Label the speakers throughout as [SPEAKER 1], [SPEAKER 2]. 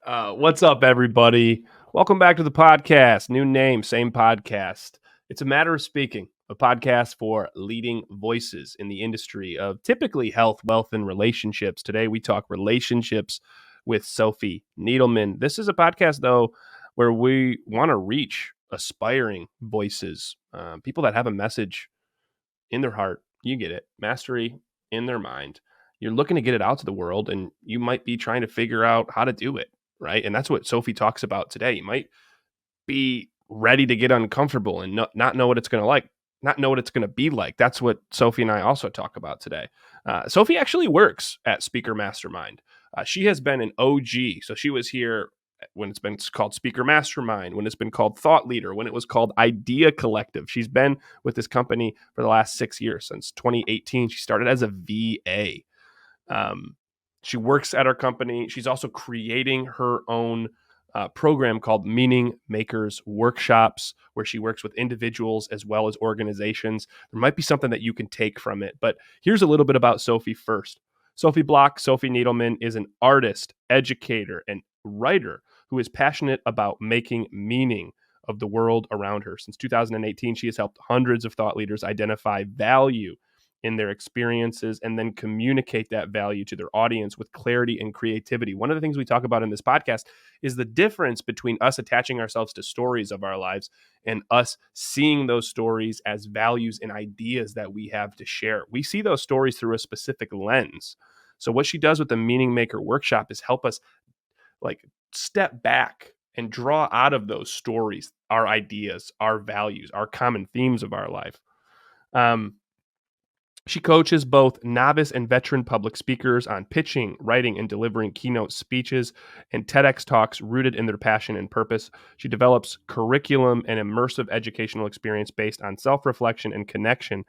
[SPEAKER 1] What's up, everybody? Welcome back to the podcast. New name, same podcast. It's a matter of speaking, a podcast for leading voices in the industry of typically health, wealth, and relationships. Today, we talk relationships with Sophie Needelman. This is a podcast, though, where we want to reach aspiring voices, people that have a message in their heart. You get it. Mastery in their mind. You're looking to get it out to the world, and you might be trying to figure out how to do it, right? And that's what Sophie talks about today. You might be ready to get uncomfortable and not know what it's going to like, not know what it's going to be like. That's what Sophie and I also talk about today. Sophie actually works at Speaker Mastermind. She has been an OG. So she was here when it's been called Speaker Mastermind, when it's been called Thought Leader, when it was called Idea Collective. She's been with this company for the last 6 years, since 2018. She started as a VA. She works at our company. She's also creating her own program called Meaning Makers Workshops, where she works with individuals as well as organizations. There might be something that you can take from it. But here's a little bit about Sophie first. Sophie Needelman is an artist, educator, and writer who is passionate about making meaning of the world around her. Since 2018, she has helped hundreds of thought leaders identify value in their experiences and then communicate that value to their audience with clarity and creativity. One of the things we talk about in this podcast is the difference between us attaching ourselves to stories of our lives and us seeing those stories as values and ideas that we have to share. We see those stories through a specific lens. So what she does with the Meaning Maker Workshop is help us step back and draw out of those stories our ideas, our values, our common themes of our life. She coaches both novice and veteran public speakers on pitching, writing, and delivering keynote speeches and TEDx talks rooted in their passion and purpose. She develops curriculum and immersive educational experience based on self-reflection and connection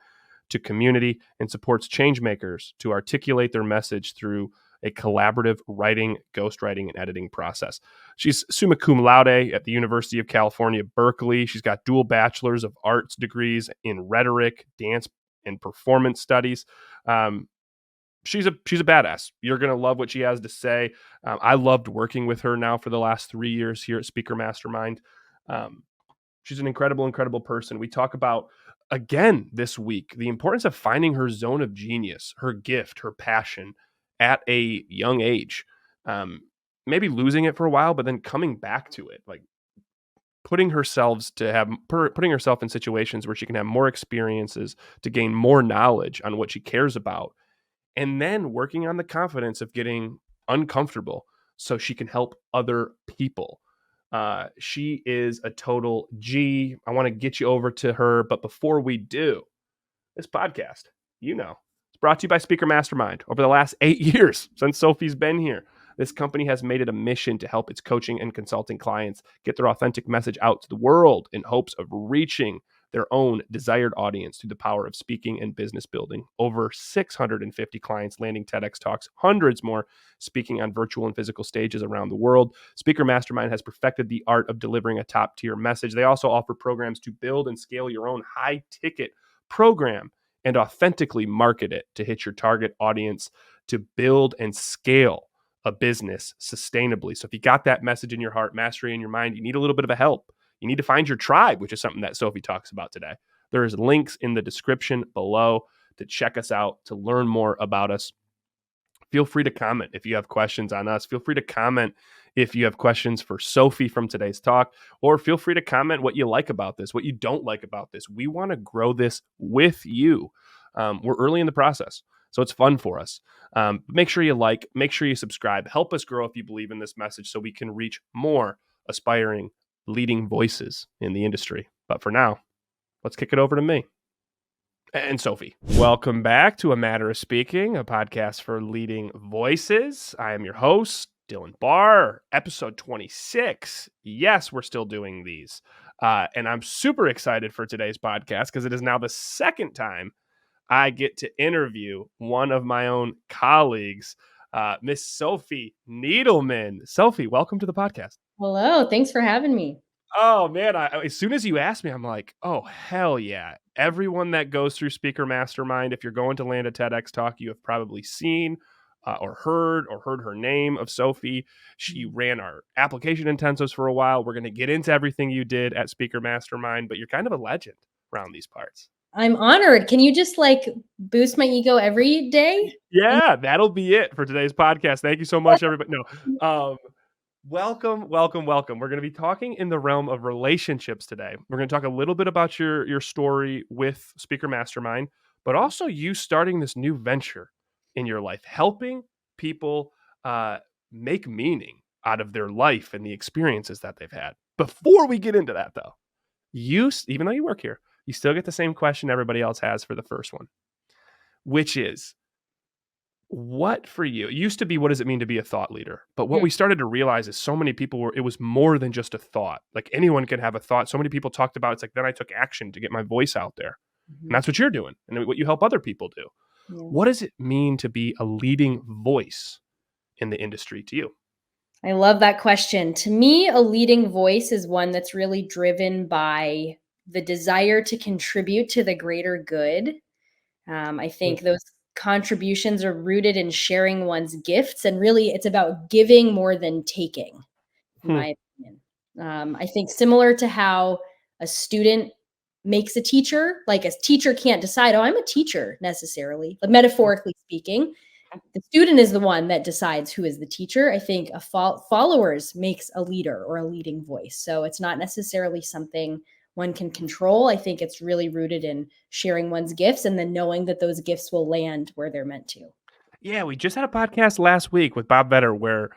[SPEAKER 1] to community, and supports change makers to articulate their message through a collaborative writing, ghostwriting, and editing process. She's Summa Cum Laude at the University of California, Berkeley. She's got dual Bachelors of Arts degrees in Rhetoric, dance, and performance studies. She's a badass. You're going to love what she has to say. I loved working with her now for the last 3 years here at Speaker Mastermind. She's an incredible person. We talk about, again, this week, the importance of finding her zone of genius, her gift, her passion at a young age. Maybe losing it for a while, but then coming back to it, like putting herself in situations where she can have more experiences to gain more knowledge on what she cares about, and then working on the confidence of getting uncomfortable so she can help other people. She is a total G. I want to get you over to her, but before we do, this podcast, it's brought to you by Speaker Mastermind. Over the last 8 years since Sophie's been here, this company has made it a mission to help its coaching and consulting clients get their authentic message out to the world in hopes of reaching their own desired audience through the power of speaking and business building. Over 650 clients landing TEDx talks, hundreds more speaking on virtual and physical stages around the world. Speaker Mastermind has perfected the art of delivering a top-tier message. They also offer programs to build and scale your own high-ticket program and authentically market it to hit your target audience to build and scale a business sustainably. So if you got that message in your heart, mastery in your mind, you need a little bit of a help. You need to find your tribe, which is something that Sophie talks about today. There's links in the description below to check us out, to learn more about us. Feel free to comment if you have questions on us. Feel free to comment if you have questions for Sophie from today's talk, or feel free to comment what you like about this, what you don't like about this. We want to grow this with you. We're early in the process, so it's fun for us. Make sure you like, make sure you subscribe. Help us grow if you believe in this message so we can reach more aspiring leading voices in the industry. But for now, let's kick it over to me and Sophie. Welcome back to A Matter of Speaking, a podcast for leading voices. I am your host, Dylan Barr, episode 26. Yes, we're still doing these. And I'm super excited for today's podcast because it is now the second time I get to interview one of my own colleagues, Miss Sophie Needelman. Sophie, welcome to the podcast.
[SPEAKER 2] Hello, thanks for having me.
[SPEAKER 1] Oh, man, as soon as you asked me, I'm like, oh, hell yeah. Everyone that goes through Speaker Mastermind, if you're going to land a TEDx talk, you have probably seen or heard her name of Sophie. She ran our application intensives for a while. We're going to get into everything you did at Speaker Mastermind, but you're kind of a legend around these parts.
[SPEAKER 2] I'm honored. Can you just like boost my ego every day?
[SPEAKER 1] Yeah, that'll be it for today's podcast. Thank you so much, everybody. No, welcome, welcome, welcome. We're going to be talking in the realm of relationships today. We're going to talk a little bit about your story with Speaker Mastermind, but also you starting this new venture in your life, helping people make meaning out of their life and the experiences that they've had. Before we get into that, though, even though you work here, you still get the same question everybody else has for the first one, which is, what for you? It used to be, what does it mean to be a thought leader? But what we started to realize is so many people it was more than just a thought. Like anyone can have a thought. So many people talked about, it's like, then I took action to get my voice out there. And that's what you're doing and what you help other people do.
[SPEAKER 2] Yeah.
[SPEAKER 1] What does it mean to be a leading voice in the industry to you?
[SPEAKER 2] I love that question. To me, a leading voice is one that's really driven by the desire to contribute to the greater good. I think those contributions are rooted in sharing one's gifts, and really it's about giving more than taking, in
[SPEAKER 1] Hmm.
[SPEAKER 2] my opinion. I think similar to how a student makes a teacher, like a teacher can't decide, oh, I'm a teacher necessarily, but metaphorically speaking, the student is the one that decides who is the teacher. I think a followers makes a leader or a leading voice. So it's not necessarily something one can control. I think it's really rooted in sharing one's gifts and then knowing that those gifts will land where they're meant to.
[SPEAKER 1] Yeah, we just had a podcast last week with Bob Vetter where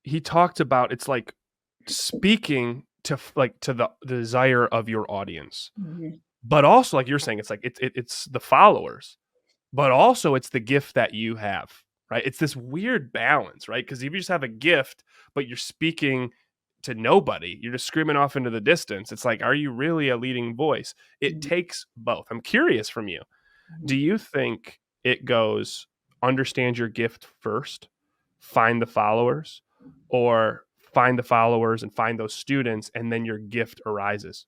[SPEAKER 1] he talked about, it's like speaking to to the desire of your audience.
[SPEAKER 2] Mhm.
[SPEAKER 1] But also, like you're saying, it's like it's the followers, but also it's the gift that you have, right? It's this weird balance, right? Because if you just have a gift, but you're speaking to nobody, you're just screaming off into the distance. It's like, are you really a leading voice? It
[SPEAKER 2] Mhm.
[SPEAKER 1] takes both. I'm curious from you. Do you think it goes understand your gift first, find the followers, or find the followers and find those students, and then your gift arises?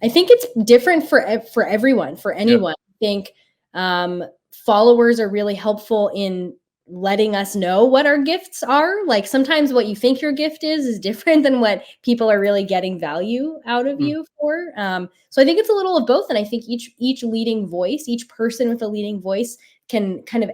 [SPEAKER 2] I think it's different for everyone, for
[SPEAKER 1] Yeah.
[SPEAKER 2] anyone. I think um, followers are really helpful in letting us know what our gifts are. Like sometimes what you think your gift is different than what people are really getting value out of
[SPEAKER 1] Mm.
[SPEAKER 2] you for. So I think it's a little of both, and I think each leading voice, each person with a leading voice, can kind of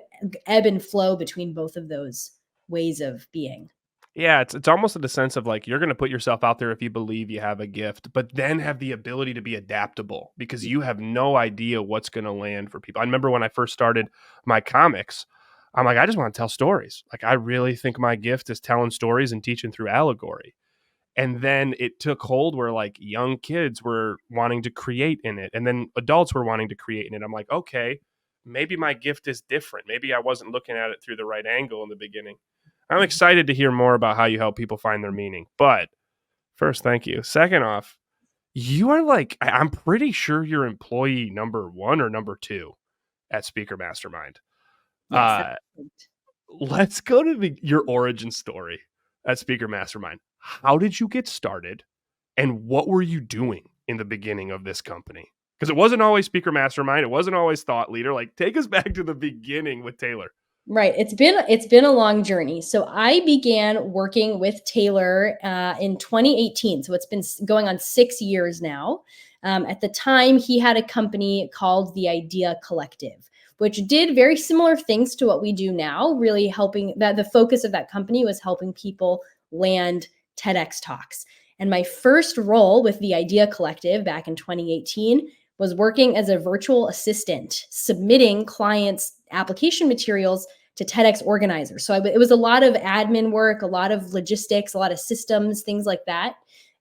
[SPEAKER 2] ebb and flow between both of those ways of being.
[SPEAKER 1] Yeah, it's almost in the sense of like you're going to put yourself out there if you believe you have a gift, but then have the ability to be adaptable because you have no idea what's going to land for people. I remember when I first started my comics, I'm like, I just want to tell stories. Like, I really think my gift is telling stories and teaching through allegory. And then it took hold where like young kids were wanting to create in it, and then adults were wanting to create in it. I'm like, okay, maybe my gift is different. Maybe I wasn't looking at it through the right angle in the beginning. I'm excited to hear more about how you help people find their meaning. But first, thank you. Second off, you are like, I'm pretty sure you're employee number 1 or number 2 at Speaker Mastermind.
[SPEAKER 2] Yes, that's
[SPEAKER 1] Uh,
[SPEAKER 2] great.
[SPEAKER 1] let's go to your origin story at Speaker Mastermind. How did you get started, and what were you doing in the beginning of this company? Because it wasn't always Speaker Mastermind. It wasn't always Thought Leader. Like, take us back to the beginning with Taylor.
[SPEAKER 2] Right. It's been a long journey. So I began working with Taylor in 2018. So it's been going on 6 years now. At the time, he had a company called the Idea Collective, which did very similar things to what we do now. Really helping that the focus of that company was helping people land TEDx talks. And my first role with the Idea Collective back in 2018 was working as a virtual assistant, submitting clients' application materials to TEDx organizers. So it was a lot of admin work, a lot of logistics, a lot of systems, things like that.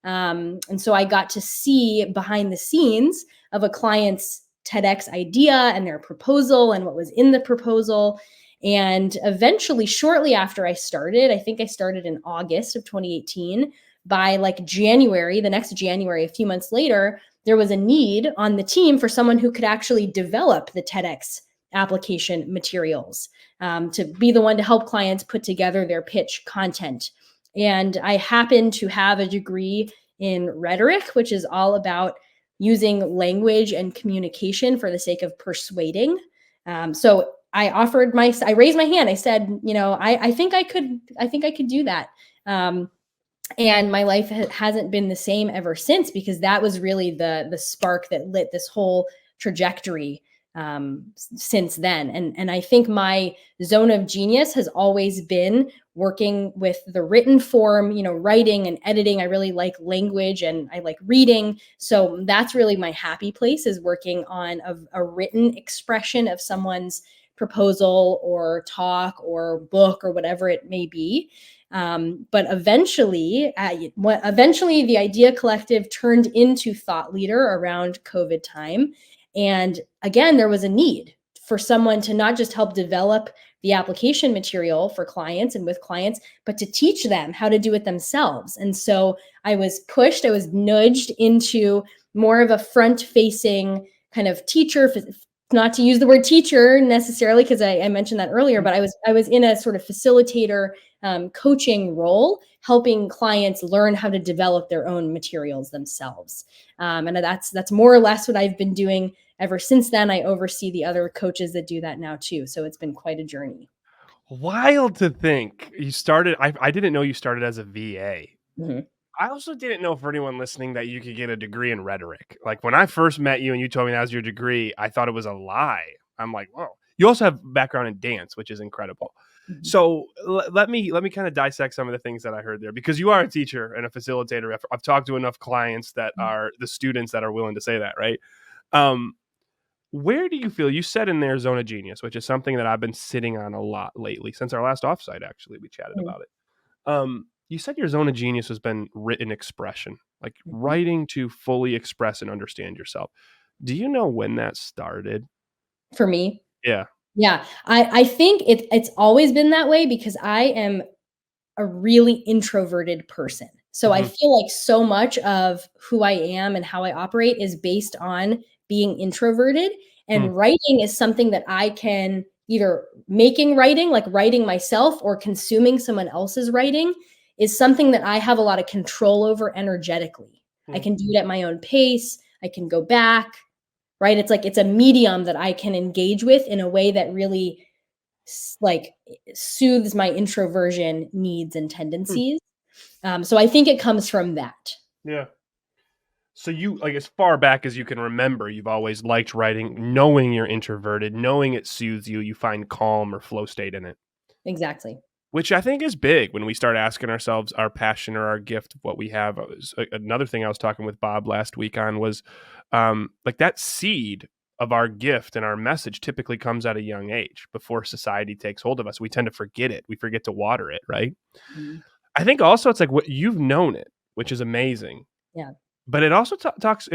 [SPEAKER 2] And so I got to see behind the scenes of a client's TEDx idea and their proposal and what was in the proposal. And eventually, shortly after I started, I think I started in August of 2018. By like January, the next January, a few months later, there was a need on the team for someone who could actually develop the TEDx application materials, to be the one to help clients put together their pitch content. And I happen to have a degree in rhetoric, which is all about using language and communication for the sake of persuading. So I raised my hand. I said, I think I could do that. And my life hasn't been the same ever since, because that was really the spark that lit this whole trajectory since then. And I think my zone of genius has always been working with the written form, writing and editing. I really like language and I like reading. So that's really my happy place, is working on a written expression of someone's proposal or talk or book or whatever it may be. But eventually, the Idea Collective turned into Thought Leader around COVID time. And again, there was a need for someone to not just help develop the application material for clients and with clients, but to teach them how to do it themselves. And so I was nudged into more of a front-facing kind of teacher, not to use the word teacher necessarily, because I mentioned that earlier, but I was in a sort of facilitator coaching role, helping clients learn how to develop their own materials themselves. And that's more or less what I've been doing ever since then. I oversee the other coaches that do that now too. So it's been quite a journey.
[SPEAKER 1] Wild to think you started. I didn't know you started as a VA.
[SPEAKER 2] Mhm.
[SPEAKER 1] I also didn't know, for anyone listening, that you could get a degree in rhetoric. Like, when I first met you and you told me that was your degree, I thought it was a lie. I'm like, whoa. You also have background in dance, which is incredible.
[SPEAKER 2] Mhm.
[SPEAKER 1] So let me kind of dissect some of the things that I heard there, because you are a teacher and a facilitator. I've talked to enough clients that are the students that are willing to say that, right? Um, where do you feel, you said in there zone of genius, which is something that I've been sitting on a lot lately since our last offsite. Actually, we chatted
[SPEAKER 2] Mhm.
[SPEAKER 1] about it. You said your zone of genius has been written expression, like
[SPEAKER 2] Mhm.
[SPEAKER 1] writing to fully express and understand yourself. Do you know when that started?
[SPEAKER 2] For me,
[SPEAKER 1] Yeah.
[SPEAKER 2] yeah, I think it's always been that way, because I am a really introverted person. So I
[SPEAKER 1] Mhm.
[SPEAKER 2] feel like so much of who I am and how I operate is based on being introverted.
[SPEAKER 1] Hmm.
[SPEAKER 2] And writing is something that I can either making writing, like writing myself, or consuming someone else's writing, is something that I have a lot of control over energetically. I
[SPEAKER 1] Hmm.
[SPEAKER 2] can do it at my own pace. I can go back, right? It's like it's a medium that I can engage with in a way that really like soothes my introversion needs and
[SPEAKER 1] Hmm.
[SPEAKER 2] tendencies. So I think it comes from that.
[SPEAKER 1] Yeah. So you, like, as far back as you can remember, you've always liked writing, knowing you're introverted, knowing it soothes you, you find calm or flow state in it.
[SPEAKER 2] Exactly.
[SPEAKER 1] Which I think is big when we start asking ourselves our passion or our gift of what we have. Another thing I was talking with Bob last week on was, like, that seed of our gift and our message typically comes at a young age before society takes hold of us. We tend to forget it. We forget to water it, right?
[SPEAKER 2] Mhm.
[SPEAKER 1] I think also it's like what you've known it, which is amazing.
[SPEAKER 2] Yeah.
[SPEAKER 1] But it also talks.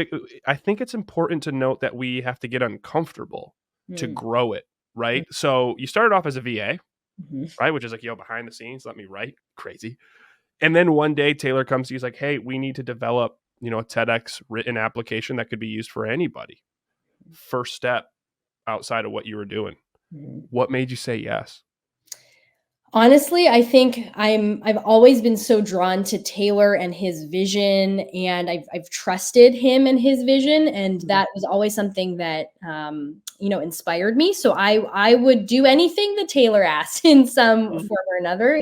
[SPEAKER 1] I think it's important to note that we have to get uncomfortable to
[SPEAKER 2] Mm.
[SPEAKER 1] grow it,
[SPEAKER 2] Mm.
[SPEAKER 1] right? So you started off as a VA,
[SPEAKER 2] Mhm.
[SPEAKER 1] right? Which is like, yo, behind the scenes, let me write. Crazy. And then one day Taylor comes to you, he's like, hey, we need to develop, a TEDx written application that could be used for anybody. First step outside of what you were doing.
[SPEAKER 2] Mhm.
[SPEAKER 1] What made you say yes?
[SPEAKER 2] Honestly, I think I've always been so drawn to Taylor and his vision, and I've trusted him and his vision, and
[SPEAKER 1] Mhm.
[SPEAKER 2] that was always something that inspired me. So I would do anything that Taylor asked in some
[SPEAKER 1] Mhm.
[SPEAKER 2] form or another.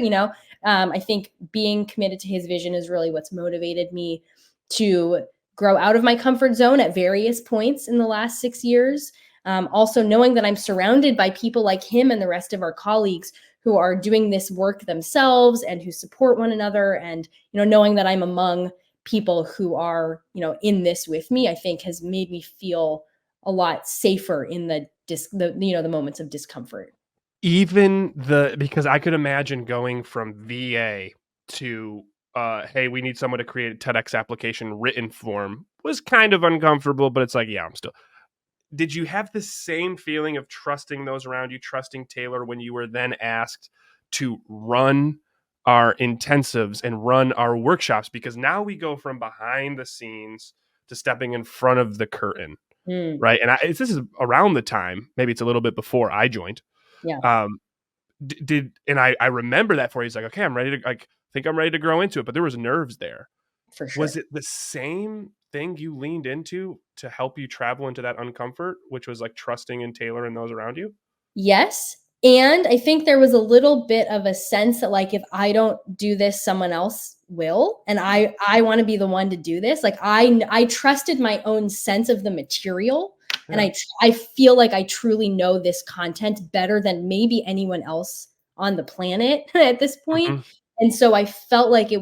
[SPEAKER 2] I think being committed to his vision is really what's motivated me to grow out of my comfort zone at various points in the last 6 years. Also, knowing that I'm surrounded by people like him and the rest of our colleagues who are doing this work themselves and who support one another, and knowing that I'm among people who are in this with me, I think has made me feel a lot safer in the moments of discomfort.
[SPEAKER 1] Even because I could imagine going from VA to, hey, we need someone to create a TEDx application written form was kind of uncomfortable, but it's like, yeah, I'm still. Did you have the same feeling of trusting those around you, trusting Taylor, when you were then asked to run our intensives and run our workshops? Because now we go from behind the scenes to stepping in front of the curtain,
[SPEAKER 2] Mm,
[SPEAKER 1] right? And this is around the time, maybe it's a little bit before I joined.
[SPEAKER 2] yeah,
[SPEAKER 1] Um, I remember that for you. He's like, okay, I'm ready to, like, think I'm ready to grow into it, but there was nerves there.
[SPEAKER 2] for
[SPEAKER 1] Was
[SPEAKER 2] sure.
[SPEAKER 1] it the same thing you leaned into to help you travel into that uncomfort, which was like trusting in Taylor and those around you?
[SPEAKER 2] Yes. And I think there was a little bit of a sense that like if I don't do this, someone else will. And I want to be the one to do this. Like I trusted my own sense of the material. And
[SPEAKER 1] Yeah.
[SPEAKER 2] I feel like I truly know this content better than maybe anyone else on the planet at this point.
[SPEAKER 1] Mhm.
[SPEAKER 2] And so I felt like it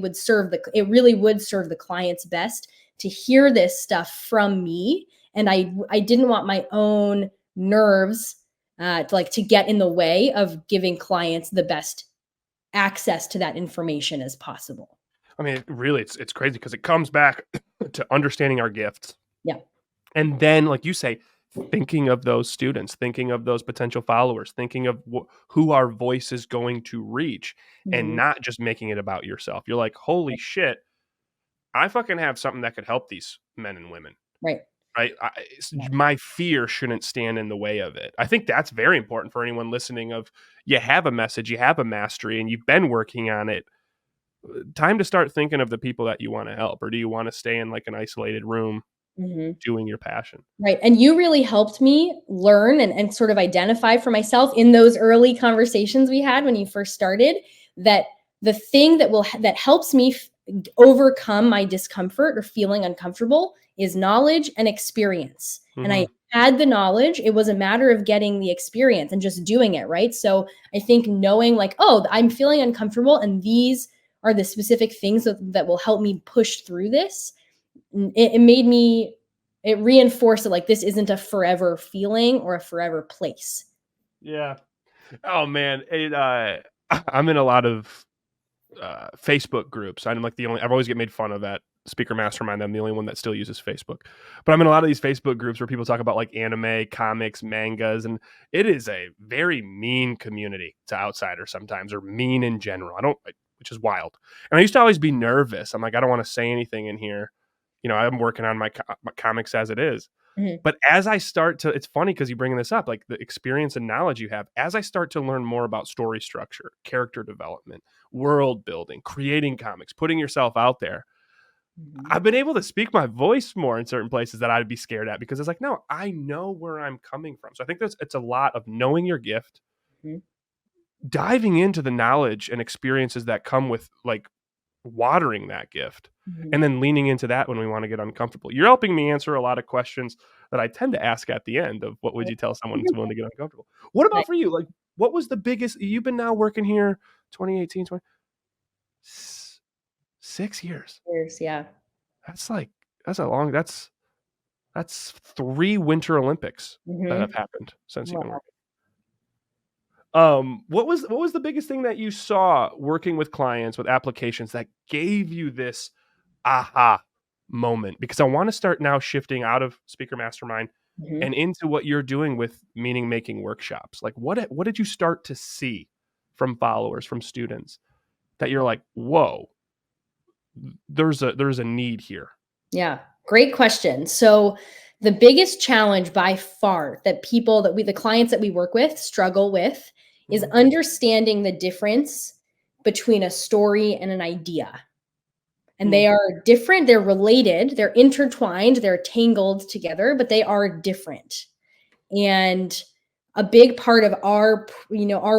[SPEAKER 2] really would serve the clients best to hear this stuff from me. And I didn't want my own nerves to get in the way of giving clients the best access to that information as possible.
[SPEAKER 1] I mean, really, it's crazy because it comes back to understanding our gifts,
[SPEAKER 2] Yeah.
[SPEAKER 1] and then, like you say, thinking of those students, thinking of those potential followers, thinking of who our voice is going to reach, and
[SPEAKER 2] Hmm.
[SPEAKER 1] not just making it about yourself. You're like, holy shit, I fucking have something that could help these men and women.
[SPEAKER 2] Right.
[SPEAKER 1] Right?
[SPEAKER 2] Yeah.
[SPEAKER 1] My fear shouldn't stand in the way of it. I think that's very important for anyone listening. Of you have a message, you have a mastery, and you've been working on it. Time to start thinking of the people that you want to help, or do you want to stay in like an isolated room
[SPEAKER 2] Hmm.
[SPEAKER 1] doing your passion?
[SPEAKER 2] Right. And you really helped me learn and sort of identify for myself in those early conversations we had when you first started that the thing that helps me overcome my discomfort or feeling uncomfortable is knowledge and experience. And I
[SPEAKER 1] Mhm.
[SPEAKER 2] had the knowledge, it was a matter of getting the experience and just doing it, right? So I think knowing like, oh, I'm feeling uncomfortable and these are the specific things that will help me push through this. It made me, it reinforced that like this isn't a forever feeling or a forever place.
[SPEAKER 1] Yeah. Oh man, I'm in a lot of Facebook groups. I'm like the only. I've always get made fun of at Speaker Mastermind. I'm the only one that still uses Facebook. But I'm in a lot of these Facebook groups where people talk about like anime, comics, mangas, and it is a very mean community to outsiders sometimes, or mean in general. Which is wild. And I used to always be nervous. I'm like, I don't want to say anything in here. I'm working on my comics as it is.
[SPEAKER 2] Mhm.
[SPEAKER 1] But as I start to, it's funny because you bring this up, like the experience and knowledge you have, as I start to learn more about story structure, character development, world building, creating comics, putting yourself out there,
[SPEAKER 2] Mhm.
[SPEAKER 1] I've been able to speak my voice more in certain places that I'd be scared at because it's like, no, I know where I'm coming from. So I think it's a lot of knowing your gift,
[SPEAKER 2] Mhm.
[SPEAKER 1] diving into the knowledge and experiences that come with like watering that gift,
[SPEAKER 2] Mhm.
[SPEAKER 1] and then leaning into that when we want to get uncomfortable. You're helping me answer a lot of questions that I tend to ask at the end of what would you tell someone that's willing to get uncomfortable. What
[SPEAKER 2] Right.
[SPEAKER 1] about for you? Like, what was the biggest, you've been now working here 2018, 6 years.
[SPEAKER 2] Years, yeah.
[SPEAKER 1] That's like, that's a long, that's 3 Winter Olympics that have
[SPEAKER 2] Mhm.
[SPEAKER 1] happened since you've been
[SPEAKER 2] Wow.
[SPEAKER 1] working. What was the biggest thing that you saw working with clients with applications that gave you this aha moment? Because I want to start now shifting out of Speaker Mastermind
[SPEAKER 2] Mhm.
[SPEAKER 1] and into what you're doing with meaning making workshops. Like what did you start to see from followers, from students that you're like, whoa, there's a need here.
[SPEAKER 2] Yeah, great question. So the biggest challenge by far that the clients that we work with struggle with is
[SPEAKER 1] Mhm.
[SPEAKER 2] understanding the difference between a story and an idea. And
[SPEAKER 1] Hmm.
[SPEAKER 2] they are different, they're related, they're intertwined, they're tangled together, but they are different. And a big part of our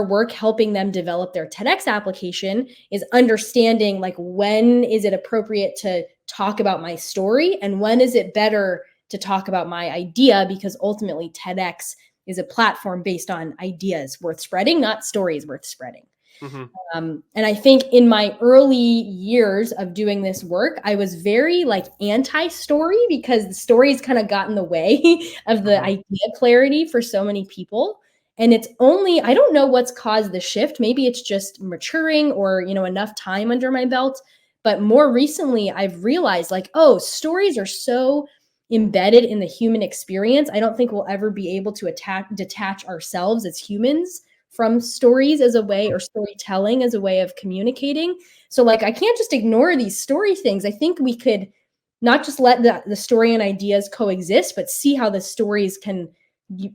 [SPEAKER 2] work helping them develop their TEDx application is understanding like when is it appropriate to talk about my story and when is it better to talk about my idea, because ultimately TEDx is a platform based on ideas worth spreading, not stories worth spreading.
[SPEAKER 1] Hmm.
[SPEAKER 2] And I think in my early years of doing this work, I was very like anti-story because the stories kind of got in the way of the
[SPEAKER 1] Hmm.
[SPEAKER 2] idea clarity for so many people. And it's only, I don't know what's caused the shift. Maybe it's just maturing or, enough time under my belt. But more recently, I've realized like, oh, stories are so embedded in the human experience. I don't think we'll ever be able to detach ourselves as humans from stories as a way, or storytelling as a way of communicating. So like I can't just ignore these story things. I think we could not just let the story and ideas coexist, but see how the stories can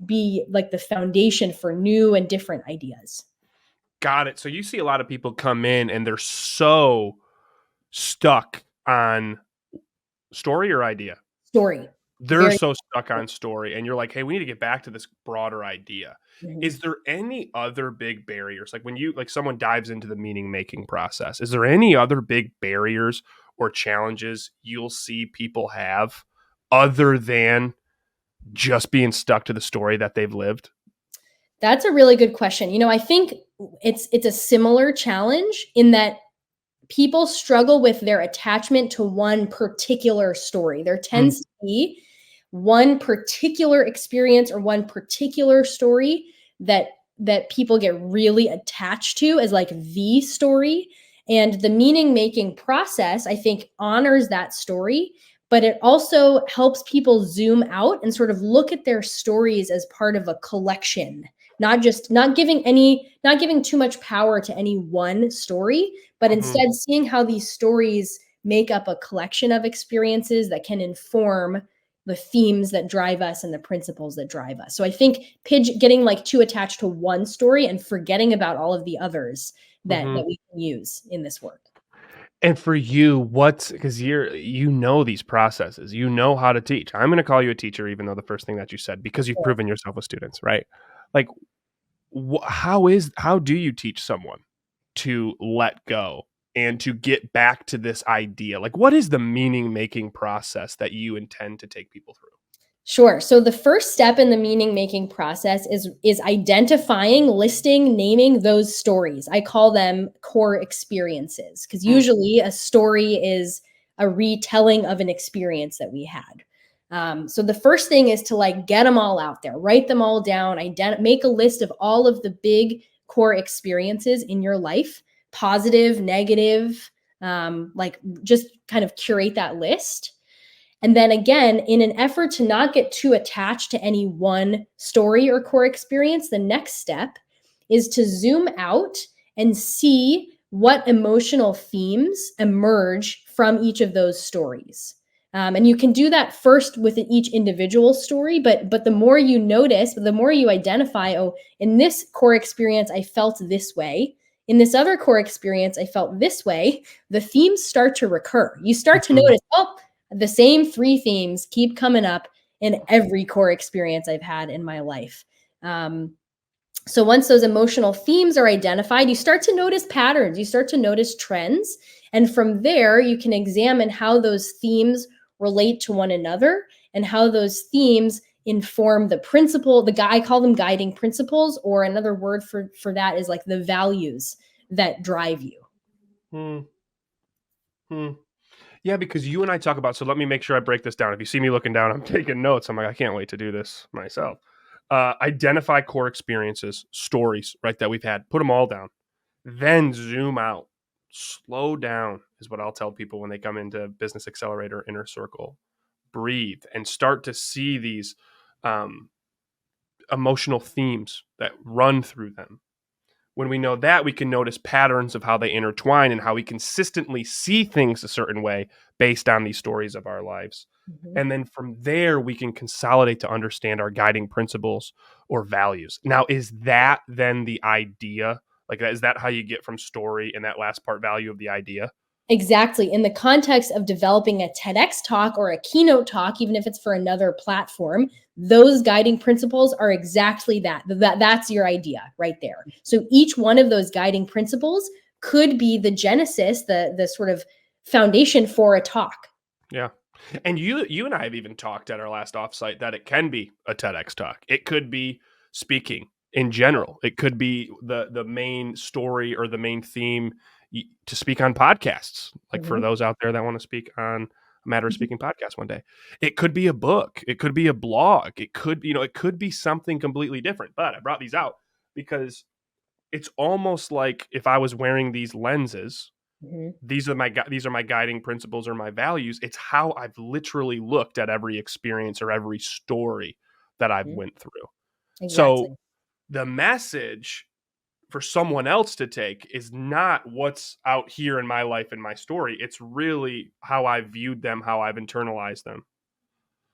[SPEAKER 2] be like the foundation for new and different ideas.
[SPEAKER 1] Got it. So you see a lot of people come in and they're so stuck on story or idea.
[SPEAKER 2] Story.
[SPEAKER 1] They're
[SPEAKER 2] Very.
[SPEAKER 1] so stuck on story, and you're like, "Hey, we need to get back to this broader idea."
[SPEAKER 2] Mhm.
[SPEAKER 1] Is there any other big barriers? Like when you like someone dives into the meaning making process, is there any other big barriers or challenges you'll see people have other than just being stuck to the story that they've lived?
[SPEAKER 2] That's a really good question. I think it's a similar challenge in that people struggle with their attachment to one particular story. There
[SPEAKER 1] Mm,
[SPEAKER 2] tends to be one particular experience or one particular story that people get really attached to as like the story. And the meaning making process, I think, honors that story, but it also helps people zoom out and sort of look at their stories as part of a collection, not giving too much power to any one story, but
[SPEAKER 1] mhm,
[SPEAKER 2] instead seeing how these stories make up a collection of experiences that can inform the themes that drive us and the principles that drive us. So I think getting like too attached to one story and forgetting about all of the others that
[SPEAKER 1] mhm.
[SPEAKER 2] we can use in this work.
[SPEAKER 1] And for you, what's because you know these processes, you know how to teach. I'm going to call you a teacher, even though the first thing that you said, because you've
[SPEAKER 2] Sure.
[SPEAKER 1] proven yourself with students, right? Like, how do you teach someone to let go and to get back to this idea? Like, what is the meaning making process that you intend to take people through?
[SPEAKER 2] Sure. So the first step in the meaning making process is identifying, listing, naming those stories. I call them core experiences because
[SPEAKER 1] Mm,
[SPEAKER 2] usually a story is a retelling of an experience that we had. So the first thing is to like get them all out there, write them all down, make a list of all of the big core experiences in your life, positive, negative, like just kind of curate that list. And then again, in an effort to not get too attached to any one story or core experience, the next step is to zoom out and see what emotional themes emerge from each of those stories. And you can do that first with each individual story, but the more you notice, the more you identify, oh, in this core experience, I felt this way. In this other core experience, I felt this way. The themes start to recur. You start to
[SPEAKER 1] mhm,
[SPEAKER 2] notice, oh, the same three themes keep coming up in every core experience I've had in my life. Um, so once those emotional themes are identified, you start to notice patterns, you start to notice trends. And from there, you can examine how those themes relate to one another and how those themes inform the principle, I call them guiding principles, or another word for that is like the values that drive you.
[SPEAKER 1] mm, mm. Yeah, because you and I talk about. So let me make sure I break this down. If you see me looking down, I'm taking notes. I'm like, I can't wait to do this myself. Identify core experiences, stories, right, that we've had. Put them all down. Then zoom out. Slow down is what I'll tell people when they come into Business Accelerator Inner Circle. Breathe and start to see these um, emotional themes that run through them. When we know that, we can notice patterns of how they intertwine and how we consistently see things a certain way based on these stories of our lives.
[SPEAKER 2] Mhm.
[SPEAKER 1] And then from there, we can consolidate to understand our guiding principles or values. Now, is that then the idea? Like, is that how you get from story and that last part value of the idea?
[SPEAKER 2] Exactly. In the context of developing a TEDx talk or a keynote talk, even if it's for another platform, those guiding principles are exactly that. That's your idea right there. So each one of those guiding principles could be the genesis, the sort of foundation for a talk.
[SPEAKER 1] Yeah. And you and I have even talked at our last offsite that it can be a TEDx talk. It could be speaking in general. It could be the main story or the main theme to speak on podcasts. Like for
[SPEAKER 2] Mhm.
[SPEAKER 1] those out there that want to speak on a matter of
[SPEAKER 2] Mhm.
[SPEAKER 1] speaking podcast one day. It could be a book. It could be a blog. It could, it could be something completely different. But I brought these out because it's almost like if I was wearing these lenses,
[SPEAKER 2] Mhm.
[SPEAKER 1] these are my guiding principles or my values. It's how I've literally looked at every experience or every story that I've
[SPEAKER 2] Mhm.
[SPEAKER 1] went through. So
[SPEAKER 2] Exactly.
[SPEAKER 1] the message for someone else to take is not what's out here in my life and my story. It's really how I viewed them, how I've internalized them.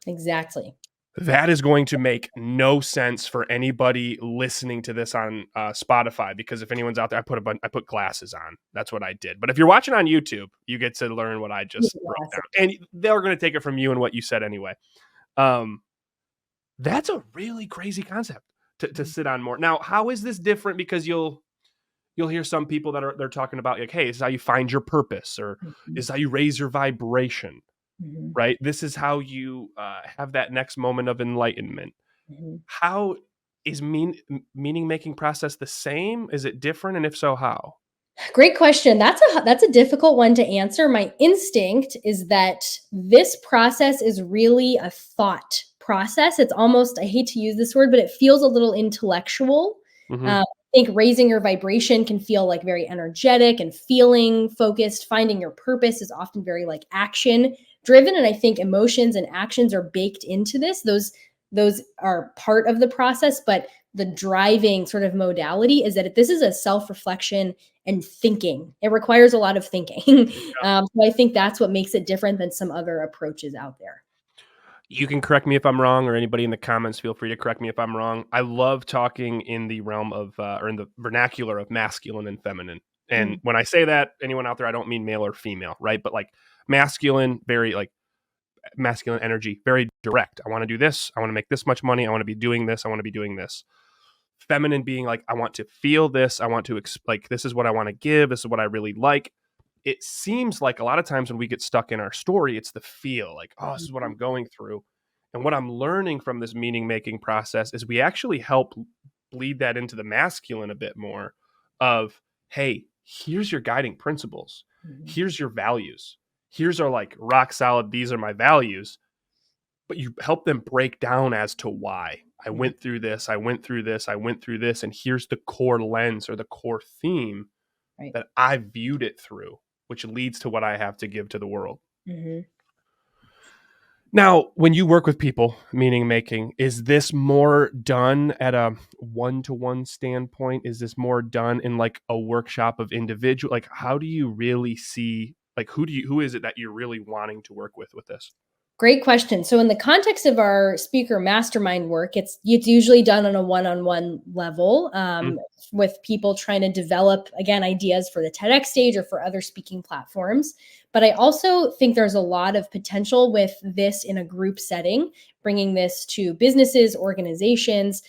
[SPEAKER 2] Exactly.
[SPEAKER 1] That is going to make no sense for anybody listening to this on Spotify because if anyone's out there, I put glasses on. That's what I did. But if you're watching on YouTube, you get to learn what I just broke down, and they're going to take it from you and what you said anyway. Um, that's a really crazy concept to sit on more. Now, how is this different? Because you'll hear some people they're talking about like, hey, this is how you find your purpose, or
[SPEAKER 2] Mhm.
[SPEAKER 1] this is how you raise your vibration,
[SPEAKER 2] Mhm.
[SPEAKER 1] right? This is how you have that next moment of enlightenment.
[SPEAKER 2] Mhm.
[SPEAKER 1] How is meaning making process the same? Is it different? And if so, how?
[SPEAKER 2] Great question. That's a difficult one to answer. My instinct is that this process is really a thought process. It's almost, I hate to use this word, but it feels a little intellectual.
[SPEAKER 1] Hmm.
[SPEAKER 2] I think raising your vibration can feel like very energetic and feeling focused. Finding your purpose is often very like action driven, and I think emotions and actions are baked into this. Those are part of the process, but the driving sort of modality is that this is a self reflection and thinking. It requires a lot of thinking. So I think that's what makes it different than some other approaches out there.
[SPEAKER 1] You can correct me if I'm wrong, or anybody in the comments, feel free to correct me if I'm wrong. I love talking in the realm of, or in the vernacular of masculine and feminine. And
[SPEAKER 2] Mm,
[SPEAKER 1] when I say that, anyone out there, I don't mean male or female, right? But like masculine, very like masculine energy, very direct. I want to do this. I want to make this much money. I want to be doing this. I want to be doing this. Feminine being like, I want to feel this. I want to, like, this is what I want to give. This is what I really like. It seems like a lot of times when we get stuck in our story, it's the feel like, oh, this is what
[SPEAKER 2] mhm,
[SPEAKER 1] I'm going through. And what I'm learning from this meaning making process is we actually help bleed that into the masculine a bit more of, hey, here's your guiding principles.
[SPEAKER 2] mhm,
[SPEAKER 1] Here's your values. Here's our like rock solid, these are my values. But you help them break down as to why. I
[SPEAKER 2] mhm,
[SPEAKER 1] went through this, I went through this, I went through this, and here's the core lens or the core theme
[SPEAKER 2] right.
[SPEAKER 1] that I viewed it through, which leads to what I have to give to the world.
[SPEAKER 2] Mhm.
[SPEAKER 1] Now, when you work with people, meaning making, is this more done at a one to one standpoint? Is this more done in like a workshop of individual? Like, how do you really see, like, who is it that you're really wanting to work with this?
[SPEAKER 2] Great question. So in the context of our speaker mastermind work, it's usually done on a one-on-one level,
[SPEAKER 1] Mm,
[SPEAKER 2] with people trying to develop again ideas for the TEDx stage or for other speaking platforms. But I also think there's a lot of potential with this in a group setting, bringing this to businesses, organizations,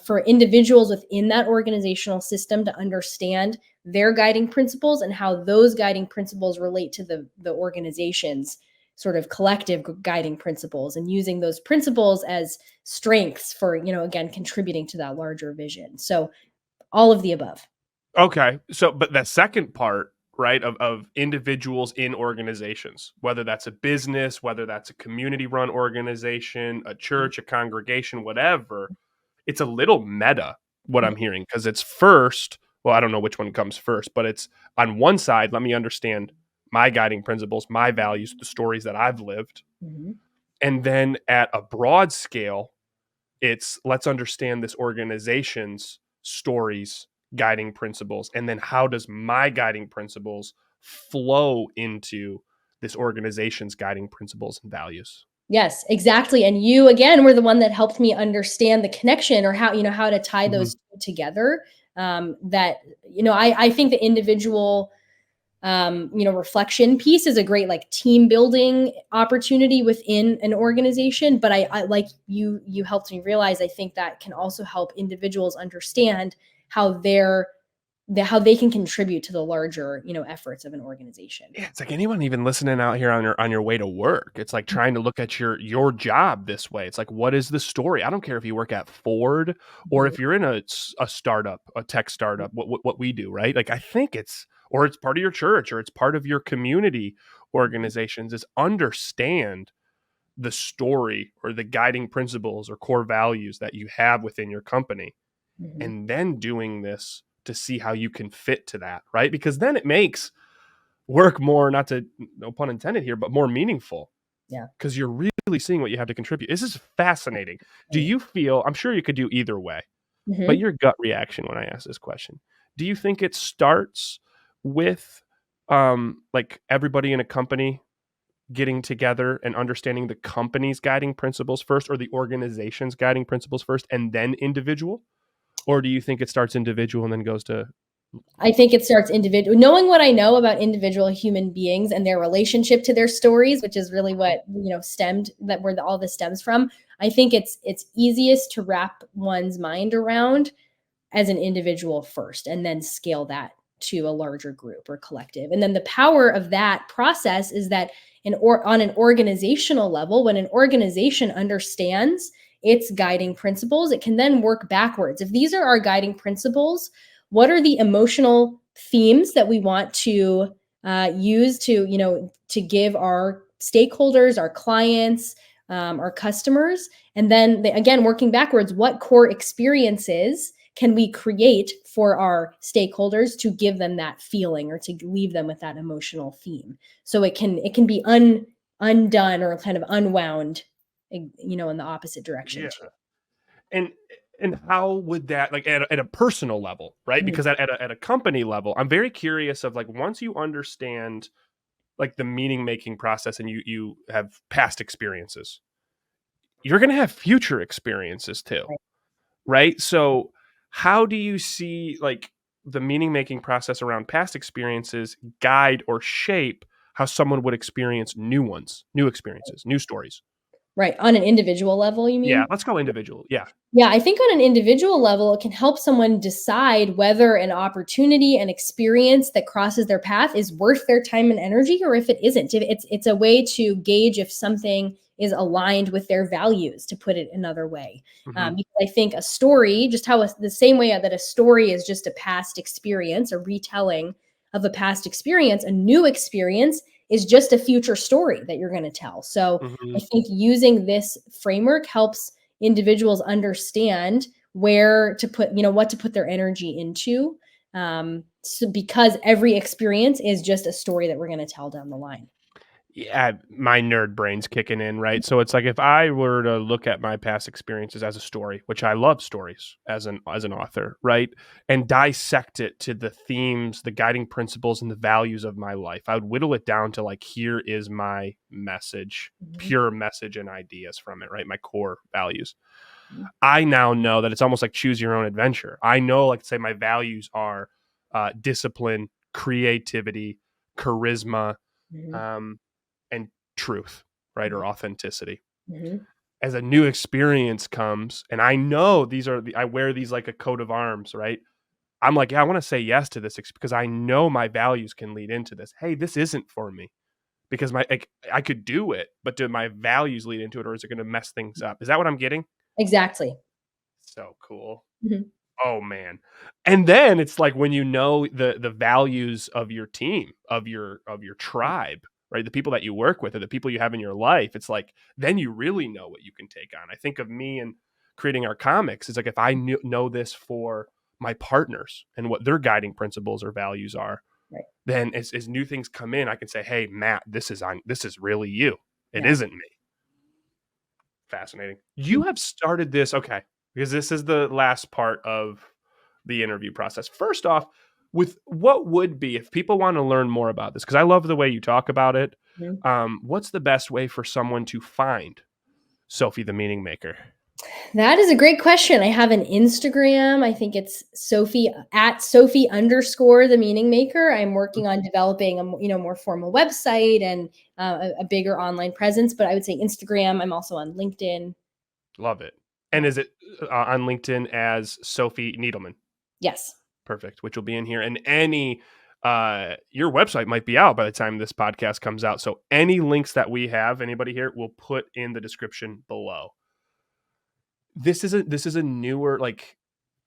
[SPEAKER 2] for individuals within that organizational system to understand their guiding principles and how those guiding principles relate to the organization's sort of collective guiding principles, and using those principles as strengths for, again, contributing to that larger vision. So all of the above.
[SPEAKER 1] okay. So, but that second part, right, of individuals in organizations, whether that's a business, whether that's a community run organization, a church, a congregation, whatever, it's a little meta what I'm hearing because it's first, well, I don't know which one comes first, but it's on one side, let me understand my guiding principles, my values, the stories that I've lived.
[SPEAKER 2] Mhm.
[SPEAKER 1] And then at a broad scale, it's let's understand this organization's stories, guiding principles, and then how does my guiding principles flow into this organization's guiding principles and values?
[SPEAKER 2] Yes, exactly. And you again were the one that helped me understand the connection, or how to tie
[SPEAKER 1] Mhm.
[SPEAKER 2] those two together. That I think the individual reflection piece is a great like team building opportunity within an organization. But I like you helped me realize, I think that can also help individuals understand how how they can contribute to the larger efforts of an organization.
[SPEAKER 1] Yeah, it's like anyone even listening out here on your way to work. It's like trying to look at your job this way. It's like, what is the story? I don't care if you work at Ford or
[SPEAKER 2] Mhm.
[SPEAKER 1] if you're in a startup, a tech startup, what we do, right? Like I think it's or it's part of your church or it's part of your community organizations is understand the story or the guiding principles or core values that you have within your company
[SPEAKER 2] Mhm.
[SPEAKER 1] and then doing this to see how you can fit to that, right? Because then it makes work more, not to, no pun intended here, but more meaningful
[SPEAKER 2] Yeah.
[SPEAKER 1] because you're really seeing what you have to contribute. This is fascinating. Do
[SPEAKER 2] Right.
[SPEAKER 1] you feel, I'm sure you could do either way, but
[SPEAKER 2] Mhm.
[SPEAKER 1] your gut reaction when I ask this question, do you think it starts with like everybody in a company getting together and understanding the company's guiding principles first or the organization's guiding principles first and then individual? Or do you think it starts individual and then goes to
[SPEAKER 2] I think it starts individual, knowing what I know about individual human beings and their relationship to their stories, which is really what, stemmed that where all this stems from. I think it's easiest to wrap one's mind around as an individual first and then scale that to a larger group or collective. And then the power of that process is that on an organizational level, when an organization understands its guiding principles, it can then work backwards. If these are our guiding principles, what are the emotional themes that we want to use to give our stakeholders, our clients, our customers? And then again, working backwards, what core experiences can we create for our stakeholders to give them that feeling or to leave them with that emotional theme? So it can be undone or kind of unwound, in the opposite direction
[SPEAKER 1] Yeah.
[SPEAKER 2] too.
[SPEAKER 1] And how would that, like, at a personal level, right?
[SPEAKER 2] Mhm.
[SPEAKER 1] Because at a company level, I'm very curious of, like, once you understand, like, the meaning making process and you have past experiences, you're going to have future experiences too,
[SPEAKER 2] Right.
[SPEAKER 1] right? So how do you see, like, the meaning making process around past experiences guide or shape how someone would experience new experiences, new stories?
[SPEAKER 2] Right. On an individual level, you
[SPEAKER 1] Yeah,
[SPEAKER 2] mean?
[SPEAKER 1] let's go individual. Yeah.
[SPEAKER 2] Yeah, I think on an individual level, it can help someone decide whether an opportunity, an experience that crosses their path is worth their time and energy, or if it isn't. If it's a way to gauge if something is aligned with their values, to put it another way.
[SPEAKER 1] Hmm.
[SPEAKER 2] Because I think a story, just how the same way that a story is just a past experience, a retelling of a past experience, a new experience is just a future story that you're going to tell. So
[SPEAKER 1] Hmm.
[SPEAKER 2] I think using this framework helps individuals understand where to put, what to put their energy into. So because every experience is just a story that we're going to tell down the line.
[SPEAKER 1] Yeah, my nerd brain's kicking in, right? So it's like if I were to look at my past experiences as a story, which I love stories as an author, right? And dissect it to the themes, the guiding principles and the values of my life. I would whittle it down to, like, here is my message,
[SPEAKER 2] Mhm.
[SPEAKER 1] pure message and ideas from it, right? My core values. I now know that it's almost like choose your own adventure. I know, like, say my values are discipline, creativity, charisma,
[SPEAKER 2] Mhm.
[SPEAKER 1] um, and truth, right? Or authenticity.
[SPEAKER 2] Mhm.
[SPEAKER 1] As a new experience comes, and I know I wear these like a coat of arms, right? I'm like, yeah, I want to say yes to this because I know my values can lead into this. Hey, this isn't for me because I could do it, but do my values lead into it, or is it going to mess things up? Is that what I'm getting?
[SPEAKER 2] Exactly.
[SPEAKER 1] So cool.
[SPEAKER 2] Mhm.
[SPEAKER 1] Oh man. And then it's like when you know the values of your team, of your tribe, right? The people that you work with or the people you have in your life, it's like then you really know what you can take on. I think of me and creating our comics. It's like if I know this for my partners and what their guiding principles or values are,
[SPEAKER 2] Right.
[SPEAKER 1] then as new things come in, I can say, "Hey, Matt, this is really you. It
[SPEAKER 2] Yeah.
[SPEAKER 1] isn't me." Fascinating. You have started this, okay, because this is the last part of the interview process. First off, with what would be, if people want to learn more about this, because I love the way you talk about it,
[SPEAKER 2] Mhm.
[SPEAKER 1] what's the best way for someone to find Sophie the Meaning Maker?
[SPEAKER 2] That is a great question. I have an Instagram. I think it's Sophie at Sophie underscore the meaning maker. I'm working on developing a more formal website and a bigger online presence. But I would say Instagram. I'm also on LinkedIn.
[SPEAKER 1] Love it. And
[SPEAKER 2] Yeah.
[SPEAKER 1] is it on LinkedIn as Sophie Needelman?
[SPEAKER 2] Yes.
[SPEAKER 1] Perfect, which will be in here. And any your website might be out by the time this podcast comes out. So any links that we have, anybody here, we'll put in the description below. This is a newer, like,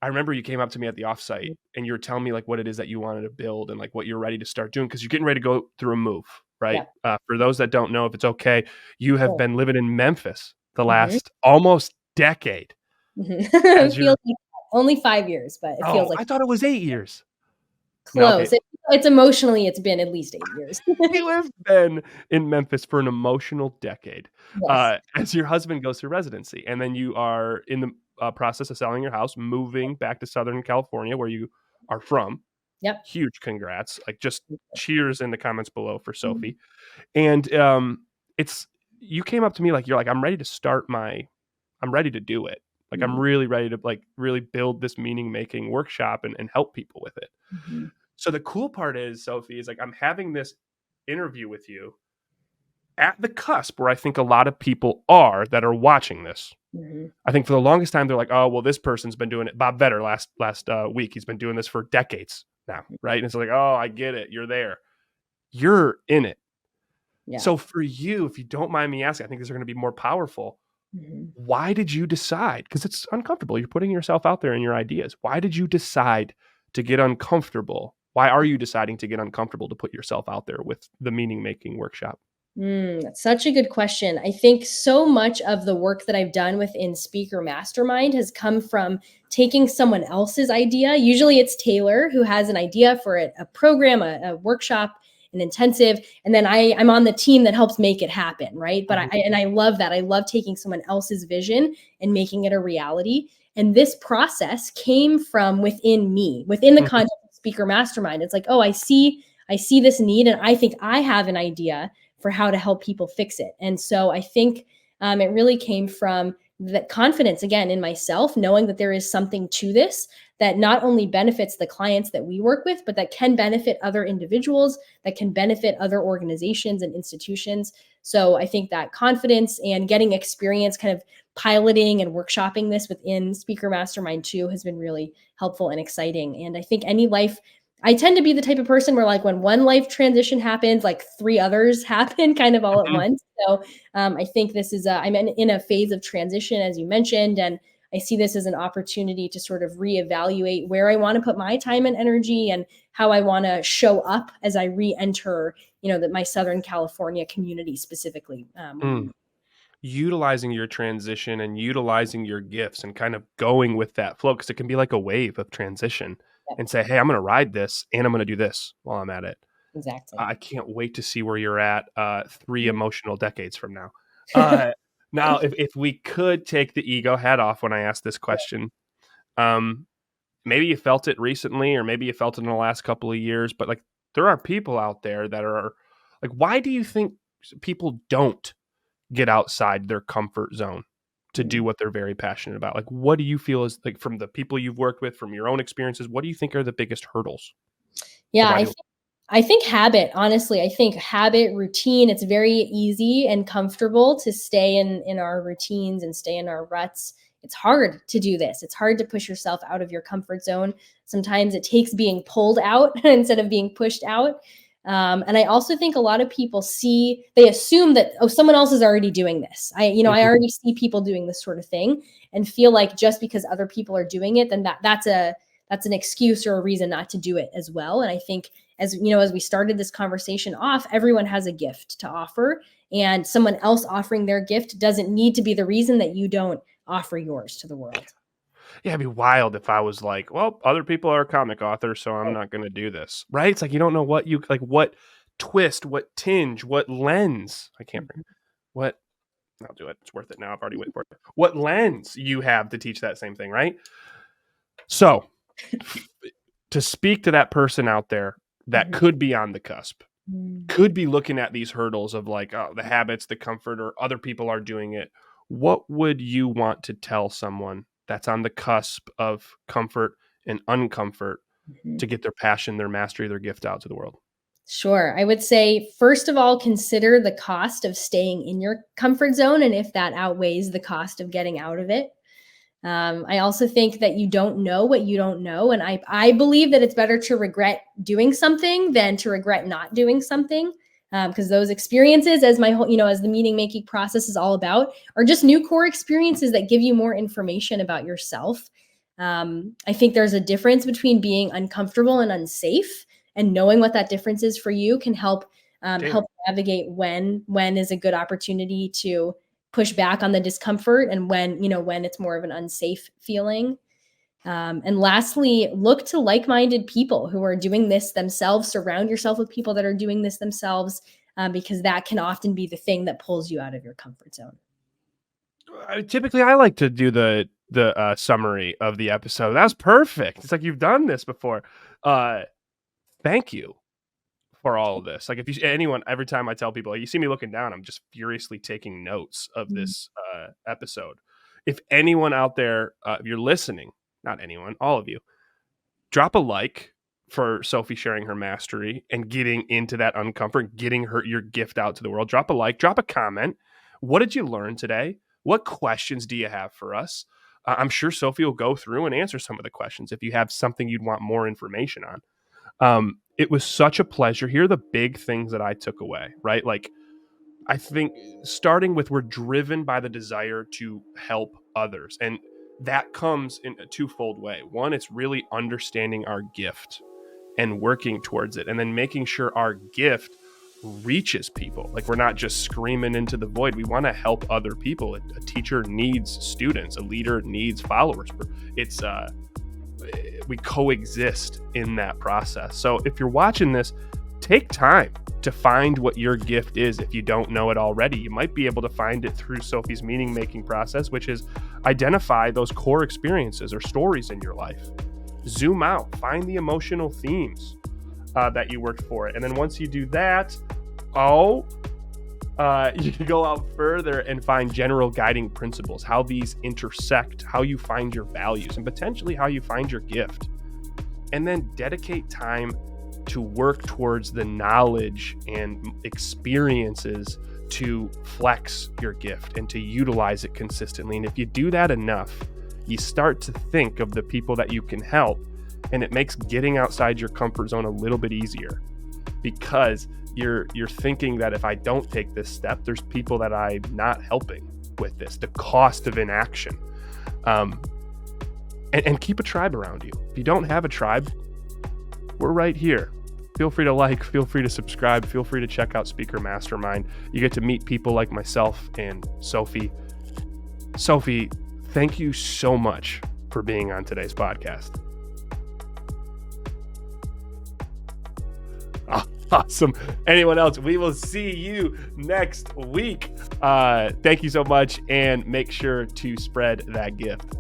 [SPEAKER 1] I remember you came up to me at the offsite and you were telling me like what it is that you wanted to build and like what you're ready to start doing because you're getting ready to go through a move, right?
[SPEAKER 2] Yeah.
[SPEAKER 1] For those that don't know, if it's okay, you have
[SPEAKER 2] Cool.
[SPEAKER 1] been living in Memphis the
[SPEAKER 2] Hmm.
[SPEAKER 1] last almost decade as
[SPEAKER 2] It
[SPEAKER 1] your
[SPEAKER 2] feels like only 5 years, but it feels
[SPEAKER 1] oh,
[SPEAKER 2] like
[SPEAKER 1] I thought it was 8 years. No, okay.
[SPEAKER 2] close. It's emotionally, it's been at least 8 years.
[SPEAKER 1] You have been in Memphis for an emotional decade,
[SPEAKER 2] Yes.
[SPEAKER 1] as your husband goes through residency, and then you are in the process of selling your house, moving back to Southern California, where you are from.
[SPEAKER 2] Yep.
[SPEAKER 1] Huge congrats! Like, just cheers in the comments below for
[SPEAKER 2] Mhm.
[SPEAKER 1] Sophie. And it's you came up to me like you're like I'm ready to do it. Like I'm really ready to like really build this meaning making workshop and help people with it.
[SPEAKER 2] Mm-hmm.
[SPEAKER 1] So the cool part is, Sophie, is like I'm having this interview with you at the cusp where I think a lot of people are that are watching this.
[SPEAKER 2] Mm-hmm.
[SPEAKER 1] I think for the longest time they're like, oh well, this person's been doing it. Bob Vetter last week, he's been doing this for decades now, right? And it's like, oh, I get it. You're there. You're in it.
[SPEAKER 2] Yeah.
[SPEAKER 1] So for you, if you don't mind me asking, I think these are going to be more powerful.
[SPEAKER 2] Mm-hmm.
[SPEAKER 1] Why did you decide? Because it's uncomfortable. You're putting yourself out there and your ideas. Why did you decide to get uncomfortable? Why are you deciding to get uncomfortable to put yourself out there with the meaning making workshop?
[SPEAKER 2] That's such a good question. I think so much of the work that I've done within Speaker Mastermind has come from taking someone else's idea. Usually it's Taylor who has an idea for a program, a workshop, an intensive, and then I'm on the team that helps make it happen, right? But I love that. I love taking someone else's vision and making it a reality. And this process came from within me, within the
[SPEAKER 1] Mhm.
[SPEAKER 2] context of Speaker Mastermind. It's like, oh, I see this need, and I think I have an idea for how to help people fix it. And so I think it really came from that confidence again in myself, knowing that there is something to this that not only benefits the clients that we work with, but that can benefit other individuals, that can benefit other organizations and institutions. So I think that confidence and getting experience kind of piloting and workshopping this within Speaker Mastermind too has been really helpful and exciting. And I think I tend to be the type of person where like when one life transition happens, like three others happen kind of all at
[SPEAKER 1] Mhm.
[SPEAKER 2] once. So I think this is I'm in a phase of transition, as you mentioned, and I see this as an opportunity to sort of reevaluate where I want to put my time and energy and how I want to show up as I re-enter, my Southern California community specifically.
[SPEAKER 1] Mm. Utilizing your transition and utilizing your gifts and kind of going with that flow because it can be like a wave of transition
[SPEAKER 2] Yep,
[SPEAKER 1] and say, hey, I'm going to ride this and I'm going to do this while I'm at it.
[SPEAKER 2] exactly.
[SPEAKER 1] I can't wait to see where you're at 3
[SPEAKER 2] Mhm.
[SPEAKER 1] emotional decades from now. Uh, now, if we could take the ego hat off when I ask this question, um, maybe you felt it recently or maybe you felt it in the last couple of years, but like there are people out there that are like, why do you think people don't get outside their comfort zone to do what they're very passionate about? Like, what do you feel is like from the people you've worked with, from your own experiences, what do you think are the biggest hurdles to
[SPEAKER 2] Yeah,
[SPEAKER 1] why people?
[SPEAKER 2] I think habit, honestly, I think habit, routine, it's very easy and comfortable to stay in our routines and stay in our ruts. It's hard to do this. It's hard to push yourself out of your comfort zone. Sometimes it takes being pulled out instead of being pushed out. And I also think a lot of people they assume that, oh, someone else is already doing this. I
[SPEAKER 1] Mhm.
[SPEAKER 2] already see people doing this sort of thing and feel like just because other people are doing it, then that's an excuse or a reason not to do it as well. And I think as we started this conversation off, everyone has a gift to offer, and someone else offering their gift doesn't need to be the reason that you don't offer yours to the world.
[SPEAKER 1] Yeah, it'd be wild if I was like, well, other people are comic authors, so I'm
[SPEAKER 2] Right.
[SPEAKER 1] not going to do this. Right? It's like you don't know what you like, what twist, what tinge, what lens. I can't.
[SPEAKER 2] Mhm.
[SPEAKER 1] What I'll do it. It's worth it now. I've already waited for it. What lens you have to teach that same thing, right? So, to speak to that person out there that
[SPEAKER 2] Mhm.
[SPEAKER 1] could be on the cusp,
[SPEAKER 2] Mhm.
[SPEAKER 1] could be looking at these hurdles of like, oh, the habits, the comfort, or other people are doing it. What would you want to tell someone that's on the cusp of comfort and uncomfort
[SPEAKER 2] Mhm.
[SPEAKER 1] to get their passion, their mastery, their gift out to the world?
[SPEAKER 2] Sure. I would say, first of all, consider the cost of staying in your comfort zone and if that outweighs the cost of getting out of it. I also think that you don't know what you don't know. And I believe that it's better to regret doing something than to regret not doing something. Because those experiences, as my whole, as the meaning making process is all about, are just new core experiences that give you more information about yourself. I think there's a difference between being uncomfortable and unsafe, and knowing what that difference is for you can
[SPEAKER 1] Damn.
[SPEAKER 2] help navigate when is a good opportunity to push back on the discomfort and when it's more of an unsafe feeling. And lastly, look to like-minded people who are doing this themselves. Surround yourself with people that are doing this themselves, because that can often be the thing that pulls you out of your comfort zone.
[SPEAKER 1] Typically, I like to do the summary of the episode. That's perfect. It's like you've done this before. Uh, Thank you for all of this. Like if you anyone every time I tell people, like, you see me looking down, I'm just furiously taking notes of
[SPEAKER 2] Mhm.
[SPEAKER 1] this episode. if anyone out there, if you're listening, not anyone, all of you, drop a like for Sophie sharing her mastery and getting into that uncomfort, getting your gift out to the world. Drop a like, drop a comment. What did you learn today? What questions do you have for us? I'm sure Sophie will go through and answer some of the questions if you have something you'd want more information on. It was such a pleasure. Here are the big things that I took away, right? Like, I think starting with, we're driven by the desire to help others. And that comes in a twofold way. One, it's really understanding our gift and working towards it, and then making sure our gift reaches people. Like, we're not just screaming into the void. We want to help other people. A teacher needs students. A leader needs followers. We coexist in that process. So if you're watching this, take time to find what your gift is. If you don't know it already, you might be able to find it through Sophie's meaning making process, which is identify those core experiences or stories in your life. Zoom out, find the emotional themes that you worked for it. And then once you do that, you can go out further and find general guiding principles, how these intersect, how you find your values, and potentially how you find your gift. And then dedicate time to work towards the knowledge and experiences to flex your gift and to utilize it consistently. And if you do that enough, you start to think of the people that you can help, and it makes getting outside your comfort zone a little bit easier, because you're thinking that if I don't take this step, there's people that I'm not helping with this, the cost of inaction. And keep a tribe around you. If you don't have a tribe, we're right here. Feel free to like, feel free to subscribe, feel free to check out Speaker Mastermind. You get to meet people like myself and Sophie. Sophie, thank you so much for being on today's podcast. Awesome. Anyone else? We will see you next week. Thank you so much, and make sure to spread that gift.